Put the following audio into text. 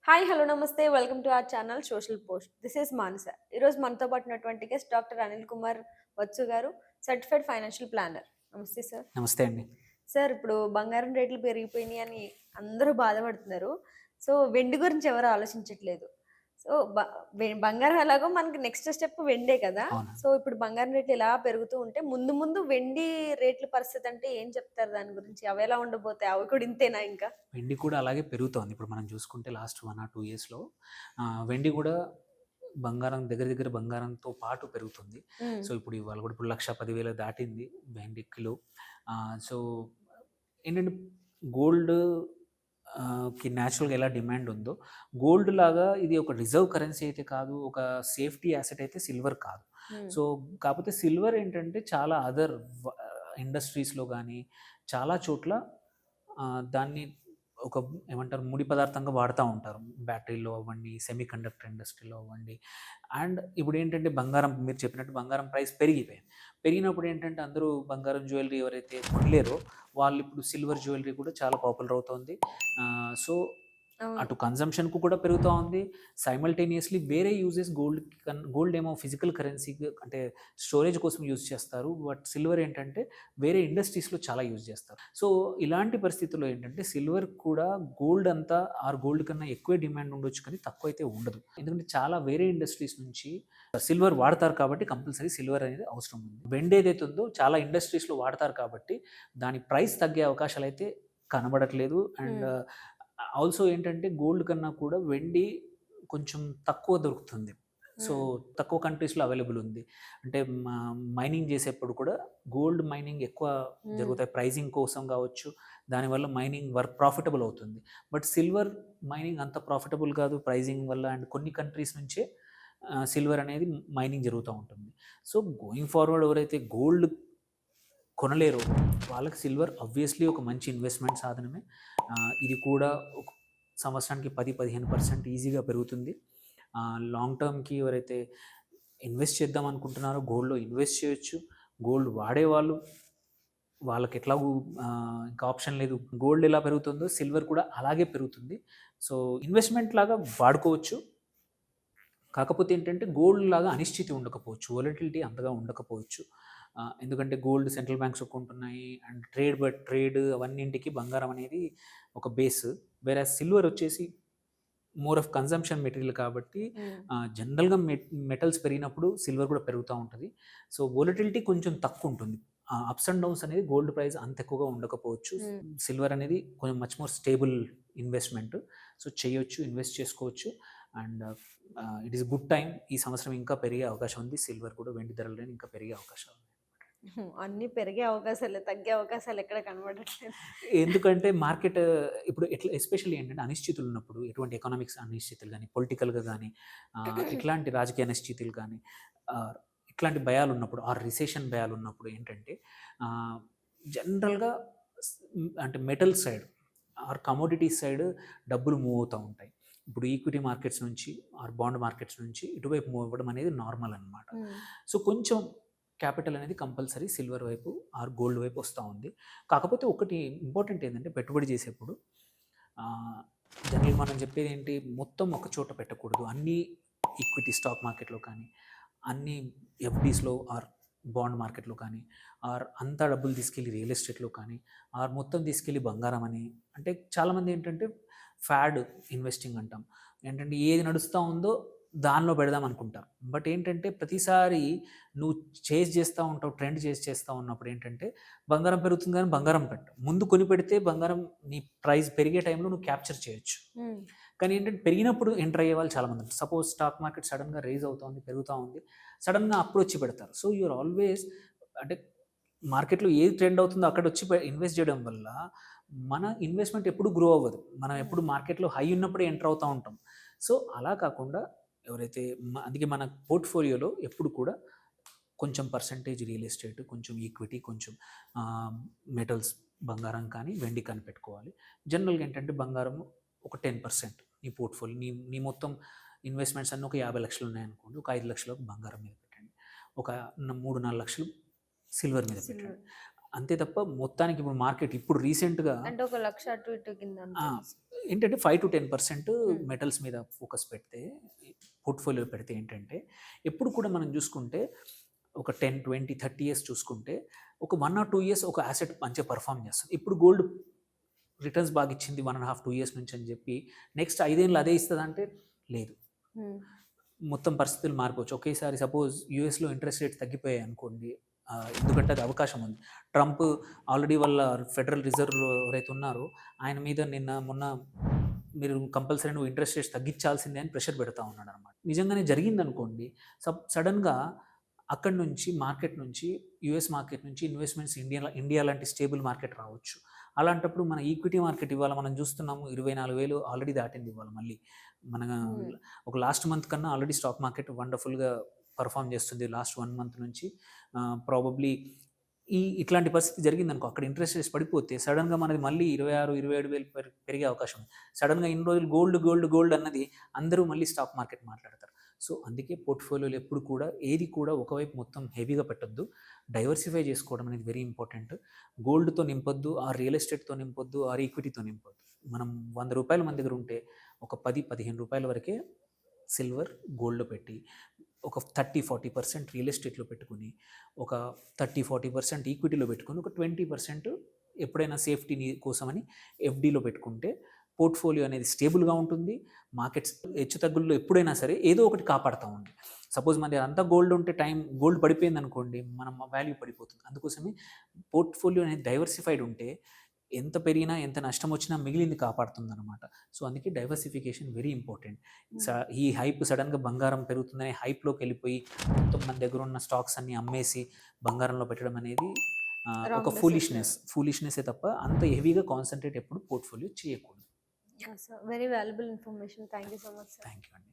Hi hello నమస్తే welcome to our channel social post. This is Manasa. ఈరోజు మనతో పాటు ఉన్నటువంటి గెస్ట్ డాక్టర్ అనిల్ కుమార్ వత్సు గారు, సర్టిఫైడ్ ఫైనాన్షియల్ ప్లానర్. నమస్తే సార్. నమస్తే అండి. సార్, ఇప్పుడు బంగారం రేట్లు పెరిగిపోయినాయి అని అందరూ బాధపడుతున్నారు. సో వెండి గురించి ఎవరు ఆలోచించట్లేదు. సో బంగారం ఎలాగో మనకి నెక్స్ట్ స్టెప్ వెండే కదా. అవును. సో ఇప్పుడు బంగారం రేట్లు ఇలా పెరుగుతూ ఉంటే ముందు ముందు వెండి రేట్ల పరిస్థితి అంటే ఏం చెప్తారు దాని గురించి? అవి ఎలా ఉండబోతాయి? అవి కూడా ఇంతేనా ఇంకా? వెండి కూడా అలాగే పెరుగుతోంది. ఇప్పుడు మనం చూసుకుంటే లాస్ట్ 1 ఆర్ 2 ఇయర్స్‌లో వెండి కూడా బంగారం దగ్గర దగ్గర బంగారంతో పాటు పెరుగుతుంది. హ్మ్. సో ఇప్పుడు ఇవాళ కూడా ఇప్పుడు 1,10,000 దాటింది వెండి కిలో. సో ఏంటంటే గోల్డ్ కి నేచురల్‌గా ఎలా డిమాండ్ ఉందో, గోల్డ్ లాగా ఇది ఒక రిజర్వ్ కరెన్సీ అయితే కాదు. ఒక సేఫ్టీ యాసెట్ అయితే సిల్వర్ కాదు. హ్మ్. సో కాకపోతే సిల్వర్ ఏంటంటే చాలా అదర్ ఇండస్ట్రీస్‌లో గానీ, చాలా చోట్ల దాన్ని ఒక ఏమంటారు ముడి పదార్థంగా వాడుతా ఉంటారు. బ్యాటరీలో అవ్వండి, సెమీ కండక్టర్ ఇండస్ట్రీలో అవ్వండి. అండ్ ఇప్పుడేంటంటే బంగారం మీరు చెప్పినట్టు బంగారం ప్రైస్ పెరిగిపోయింది. పెరిగినప్పుడు ఏంటంటే అందరూ బంగారం జ్యువెలరీ ఎవరైతే కొనలేరో వాళ్ళు ఇప్పుడు సిల్వర్ జ్యువెలరీ కూడా చాలా పాపులర్ అవుతోంది. సో అవును. అటు కన్జంప్షన్‌కు కూడా పెరుగుతా ఉంది. సైమల్టేనియస్‌లీ వేరే యూజెస్ గోల్డ్ ఏమో ఫిజికల్ కరెన్సీ‌కి అంటే స్టోరేజ్ కోసం యూజ్ చేస్తారు. బట్ సిల్వర్ ఏంటంటే వేరే ఇండస్ట్రీస్‌లో చాలా యూజ్ చేస్తారు. సో ఇలాంటి పరిస్థితుల్లో ఏంటంటే సిల్వర్ కూడా గోల్డ్ అంతా గోల్డ్ కన్నా ఎక్కువే డిమాండ్ ఉండొచ్చు కానీ తక్కువైతే ఉండదు. ఎందుకంటే చాలా వేరే ఇండస్ట్రీస్ నుంచి సిల్వర్ వాడతారు కాబట్టి కంపల్సరీ సిల్వర్ అనేది అవసరం ఉంది. వెండి ఏదైతే ఉందో చాలా ఇండస్ట్రీస్‌లో వాడతారు కాబట్టి దాని ప్రైస్ తగ్గే అవకాశాలైతే కనబడట్లేదు. అండ్ హ్మ్. ఆల్సో ఏంటంటే గోల్డ్ కన్నా కూడా వెండి కొంచెం తక్కువ దొరుకుతుంది. సో, హ్మ్. తక్కువ కంట్రీస్‌లో అవైలబుల్ ఉంది. అంటే మైనింగ్ చేసేప్పుడు కూడా గోల్డ్ మైనింగ్ ఎక్కువ హ్మ్. జరుగుతాయి. ప్రైజింగ్ కోసం కావచ్చు, దానివల్ల మైనింగ్ వర్క్ ప్రాఫిటబుల్ అవుతుంది. బట్ సిల్వర్ మైనింగ్ అంత ప్రాఫిటబుల్ కాదు ప్రైజింగ్ వల్ల. అండ్ కొన్ని కంట్రీస్ నుంచే సిల్వర్ అనేది మైనింగ్ జరుగుతూ ఉంటుంది. సో, గోయింగ్ ఫార్వర్డ్ ఎవరైతే గోల్డ్ కొనలేరో వాళ్ళకి సిల్వర్ ఆబ్వియస్‌లీ ఒక మంచి ఇన్వెస్ట్‌మెంట్ సాధనమే. ఇది కూడా ఒక సంవత్సరానికి 10, 15% ఈజీగా పెరుగుతుంది. లాంగ్ టర్మ్‌కి ఎవరైతే ఇన్వెస్ట్ చేద్దాం అనుకుంటున్నారో గోల్డ్‌లో ఇన్వెస్ట్ చేయొచ్చు. గోల్డ్ వాడేవాళ్ళు వాళ్ళకెట్లాగూ ఇంకా ఆప్షన్ లేదు. గోల్డ్ ఎలా పెరుగుతుందో సిల్వర్ కూడా అలాగే పెరుగుతుంది. సో, ఇన్వెస్ట్‌మెంట్ లాగా వాడుకోవచ్చు. కాకపోతే ఏంటంటే గోల్డ్ లాగా అనిశ్చితి ఉండకపోవచ్చు. వోలటిలిటీ అంతగా ఉండకపోవచ్చు. ఎందుకంటే గోల్డ్ సెంట్రల్ బ్యాంక్స్ కొంటున్నాయి. అండ్ ట్రేడ్ అవన్నింటికి బంగారం అనేది ఒక బేస్. వేరాజ్ సిల్వర్ వచ్చేసి మోర్ ఆఫ్ కన్జంప్షన్ మెటీరియల్ కాబట్టి హ్మ్. జనరల్‌గా మెటల్స్ పెరిగినప్పుడు సిల్వర్ కూడా పెరుగుతా ఉంటది. సో, వోలటిలిటీ కొంచెం తక్కువుంటుంది. అప్స్ అండ్ డౌన్స్ అనేది గోల్డ్ ప్రైస్ అంత ఎక్కువగా ఉండకపోవచ్చు. హ్మ్. సిల్వర్ అనేది కొంచెం much more stable investment. So, చేయొచ్చు, ఇన్వెస్ట్ చేసుకోవచ్చు. And it is good time. ఈ సంవత్సరం ఇంకా పెరిగే అవకాశం ఉంది. సిల్వర్ కూడా వెండి ధరలు ఇంకా పెరిగే అవకాశాలు ఉన్నాయి. అన్నీ పెరిగే అవకాశాలే. తగ్గే అవకాశాలు ఎక్కడ కనబడట్లేదు. ఎందుకంటే మార్కెట్ ఇప్పుడు ఎట్లా ఎస్పెషల్లీ ఏంటంటే అనిశ్చితులు ఉన్నప్పుడు ఎటువంటి ఎకనామిక్స్ అనిశ్చితులు గానీ, పొలిటికల్‌గా గానీ, ఇట్లాంటి రాజకీయ అనిశ్చితులు గానీ, ఆహ్, ఇట్లాంటి భయాలున్నప్పుడు రిసెషన్ భయాలున్నప్పుడు ఏంటంటే ఆహ్, జనరల్‌గా అంటే మెటల్ సైడ్ కమోడిటీస్ సైడ్ డబ్బులు మూవ్ అవుతా ఉంటాయి. ఇప్పుడు ఈక్విటీ మార్కెట్స్ నుంచి బాండ్ మార్కెట్స్ నుంచి ఇటువైపు మూవ్ అవ్వడం అనేది నార్మల్ అనమాట. హ్మ్. సో, కొంచెం క్యాపిటల్ అనేది కంపల్సరీ సిల్వర్ వైపు గోల్డ్ వైపు వస్తా ఉంది. కాకపోతే ఒకటి ఇంపార్టెంట్ ఏందంటే పెట్టుబడి చేసేప్పుడు ఆహ్, జనరల్‌గా మనం చెప్పేదేంటి మొత్తం ఒక చోట పెట్టకూడదు. అన్నీ ఈక్విటీ స్టాక్ మార్కెట్‌లో కానీ, అన్నీ ఎఫ్‌డీస్‌లో బాండ్ మార్కెట్‌లో కానీ, అంతా డబ్బులు తీసుకెళ్ళి రియల్ ఎస్టేట్‌లో కానీ, మొత్తం తీసుకెళ్ళి బంగారం అని అంటే చాలామంది ఏంటంటే ఇన్వెస్టింగ్ అంటాం. ఏంటంటే ఏది నడుస్తా ఉందో దానిలో పెడదాం అనుకుంటారు. బట్ ఏంటంటే ప్రతిసారి నువ్వు చేస్తా ఉంటావు. ట్రెండ్ చేస్తా ఉన్నప్పుడు ఏంటంటే బంగారం పెరుగుతుంది గానీ బంగారం పెట్టు. ముందు కొని పెడితే బంగారం నీ ప్రైస్ పెరిగే టైంలో నువ్వు క్యాప్చర్ చేయొచ్చు. హ్మ్. కానీ ఏంటంటే పెరిగినప్పుడు ఎంటర్ అయ్యే వాళ్ళు చాలామంది ఉంటారు. సపోజ్ స్టాక్ మార్కెట్ సడెన్‌గా రైజ్ అవుతోంది, పెరుగుతా ఉంది. సడెన్‌గా అప్పుడొచ్చి పెడతారు. సో, యూ ఆర్ ఆల్వేస్ అంటే మార్కెట్‌లో ఏది ట్రెండ్ అవుతుందో అక్కడొచ్చి ఇన్వెస్ట్ చేయడం వల్ల మన ఇన్వెస్ట్‌మెంట్ ఎప్పుడు గ్రో అవ్వదు. మనం హ్మ్. ఎప్పుడు మార్కెట్‌లో హై ఉన్నప్పుడే ఎంటర్ అవుతా ఉంటాం. సో, అలా కాకుండా ఎవరైతే అందుకే మన పోర్ట్‌ఫోలియోలో ఎప్పుడు కూడా కొంచెం పర్సెంటేజ్ రియల్ ఎస్టేట్, కొంచెం ఈక్విటీ, కొంచెం ఆహ్, మెటల్స్ బంగారం కానీ, వెండి కానీ పెట్టుకోవాలి. జనరల్‌గా ఏంటంటే బంగారం ఒక 10% నీ పోర్ట్‌ఫోలియో నీ మొత్తం ఇన్వెస్ట్‌మెంట్స్ అన్నీ ఒక 50,00,000 ఉన్నాయనుకోండి. ఒక 5,00,000 బంగారం మీద పెట్టండి. ఒక 3, 4 లక్షలు సిల్వర్ మీద పెట్టండి. సిల్వర్. అంతే తప్ప మొత్తానికి ఇప్పుడు మార్కెట్ ఇప్పుడు రీసెంట్‌గా అంటే ఒక 1,00,000 అటు ఇటు కింద ఆ! అంతే. ఏంటంటే 5-10% Hmm. మెటల్స్ మీద ఫోకస్ పెడితే, పోర్ట్ఫోలియో పెడితే ఏంటంటే, ఎప్పుడు కూడా మనం చూసుకుంటే ఒక 10, 20, 30 ఇయర్స్ చూసుకుంటే ఒక 1 ఆర్ 2 ఇయర్స్ ఒక అసెట్ మంచిగా పర్ఫార్మ్ చేస్తుంది. ఇప్పుడు గోల్డ్ రిటర్న్స్ బాగా ఇచ్చింది 1.5, 2 ఇయర్స్ నుంచి అని చెప్పి నెక్స్ట్ 5 ఏళ్ళు అదే ఇస్తదంటే లేదు. Hmm. మొత్తం పరిస్థితులు మారిపోవచ్చు. ఒకేసారి సపోజ్ యూఎస్‌లో ఇంట్రెస్ట్ రేట్స్ తగ్గిపోయాయి అనుకోండి. ఎందుకంటే అది అవకాశం ఉంది. ట్రంప్ ఆల్రెడీ వాళ్ళ ఫెడరల్ రిజర్వ్ ఎవరైతే ఉన్నారో ఆయన మీద మొన్న మీరు కంపల్సరీ నువ్వు ఇంట్రెస్ట్ రేట్స్ తగ్గించాల్సిందే అని ప్రెషర్ పెడతా ఉన్నాడనమాట. నిజంగానే జరిగిందనుకోండి సడెన్‌గా అక్కడి నుంచి మార్కెట్ నుంచి యూఎస్ మార్కెట్ నుంచి ఇన్వెస్ట్‌మెంట్స్ ఇండియా లాంటి స్టేబుల్ మార్కెట్ రావచ్చు. అలాంటప్పుడు మన ఈక్విటీ మార్కెట్ ఇవాళ మనం చూస్తున్నాము 24,000 ఆల్రెడీ దాటింది ఇవాళ మళ్ళీ. మన Hmm. ఒక లాస్ట్ మంత్ కన్నా ఆల్రెడీ స్టాక్ మార్కెట్ వండర్‌ఫుల్‌గా పెర్ఫార్మ్ చేస్తుంది. లాస్ట్ 1 మంత్ నుంచి ప్రాబబ్లీ ఇట్లాంటి పరిస్థితి జరిగిందనుకో, అక్కడ ఇంట్రెస్ట్ రేట్స్ పడిపోతే సడెన్‌గా మనది మళ్ళీ 26, 27,000 పెరిగే అవకాశం ఉంది. సడెన్‌గా ఇన్ని రోజులు గోల్డ్ అన్నది అందరూ మళ్ళీ స్టాక్ మార్కెట్ మాట్లాడతారు. సో, అందుకే పోర్ట్‌ఫోలియోలో ఎప్పుడు కూడా ఏది కూడా ఒకవైపు మొత్తం హెవీగా పెట్టొద్దు. డైవర్సిఫై చేసుకోవడం అనేది వెరీ ఇంపార్టెంట్. గోల్డ్‌తో నింపొద్దు, ఆర్ రియల్ ఎస్టేట్‌తో నింపొద్దు, ఆర్ ఈక్విటీతో నింపొద్దు. మనం రూ. 100 మన దగ్గర ఉంటే ఒక 10, 15 వరకే సిల్వర్, గోల్డ్‌లో పెట్టి, ఒక 30-40% రియల్ ఎస్టేట్‌లో పెట్టుకొని, ఒక 30-40% ఈక్విటీలో పెట్టుకొని, ఒక 20% ఎప్పుడైనా సేఫ్టీని కోసమని ఎఫ్‌డీలో పెట్టుకుంటే పోర్ట్‌ఫోలియో అనేది స్టేబుల్‌గా ఉంటుంది. మార్కెట్స్ హెచ్చుతగ్గుల్లో ఎప్పుడైనా సరే ఏదో ఒకటి కాపాడుతా ఉంది. సపోజ్ మనది అంతా గోల్డ్ ఉంటే గోల్డ్ పడిపోయిందనుకోండి, మన వాల్యూ పడిపోతుంది. అందుకోసమే పోర్ట్‌ఫోలియో అనేది డైవర్సిఫైడ్ ఉంటే ఎంత పెరిగినా, ఎంత నష్టం వచ్చినా మిగిలింది కాపాడుతుందనమాట. సో, అందుకే డైవర్సిఫికేషన్ వెరీ ఇంపార్టెంట్. ఈ హైప్ సడెన్‌గా బంగారం పెరుగుతుందనే హైప్‌లోకెళ్ళిపోయి మొత్తం మన దగ్గర ఉన్న స్టాక్స్ అన్నీ అమ్మేసి బంగారంలో పెట్టడం అనేది ఒక రాంగ్ డెసిషన్. ఫూలిష్‌నెస్సే తప్ప అంత హెవీగా కాన్సంట్రేట్ ఎప్పుడు పోర్ట్‌ఫోలియో చేయకూడదు. Yes, sir. Very valuable information. Thank you so much, sir. Thank you అండి.